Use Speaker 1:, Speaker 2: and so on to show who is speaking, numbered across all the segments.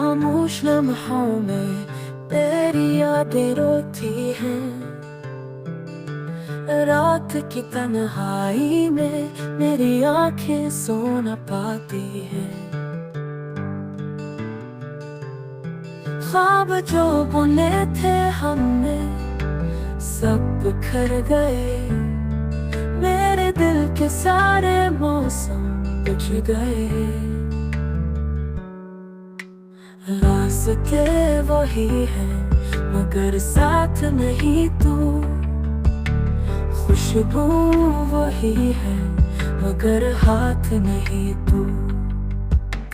Speaker 1: खामोश लम्हों में तेरी यादें रोती हैं। रात की तन्हाई में मेरी आंखें सो न पाती हैं। ख्वाब जो बुने थे हमने सब बिखर गए। मेरे दिल के सारे मौसम बुझ गए। रास्ते वही है मगर साथ नहीं तू। खुशबू वही है मगर हाथ नहीं तू।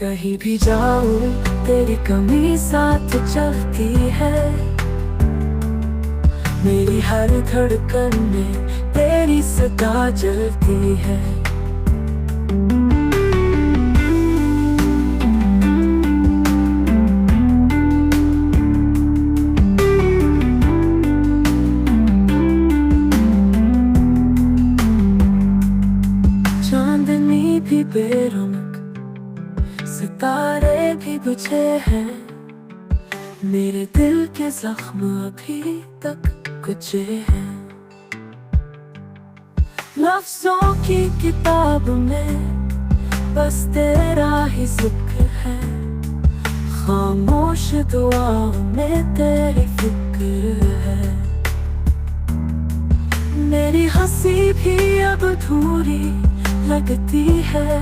Speaker 1: कहीं भी जाऊं तेरी कमी साथ चलती है। मेरी हर धड़कन में तेरी सदा जलती है। चांदनी भी बेरंग सितारे भी बुझे हैं। मेरे दिल के जख्म अभी तक गुचे हैं। लफ्जों की किताब में बस तेरा ही जिक्र है। खामोश दुआओं में तेरी फिक्र है। मेरी हंसी भी अब अधूरी लगती है।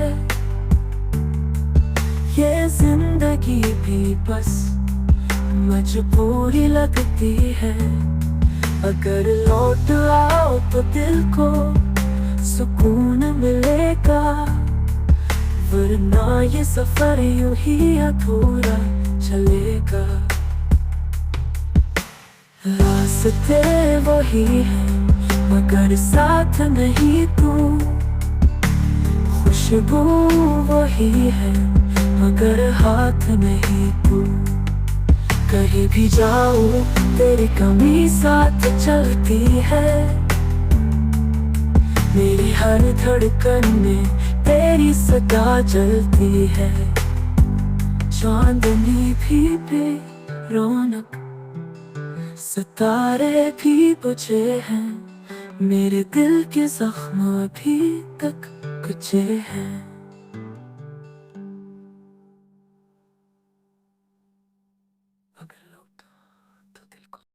Speaker 1: ये जिंदगी भी बस मजबूरी लगती है। अगर लौट आओ तो दिल को सुकून मिलेगा। वरना ये सफर यूं ही अधूरा चलेगा। रास्ते वही है मगर साथ नहीं तू। खुशबू वही है मगर हाथ नहीं तू। कहीं भी जाऊं तेरी कमी साथ चलती है। मेरी हर धड़कन में तेरी सदा जलती है। चांदनी भी बेरौनक सितारे भी बुझे हैं। मेरे दिल के जख्म अभी तक गुचे हैं।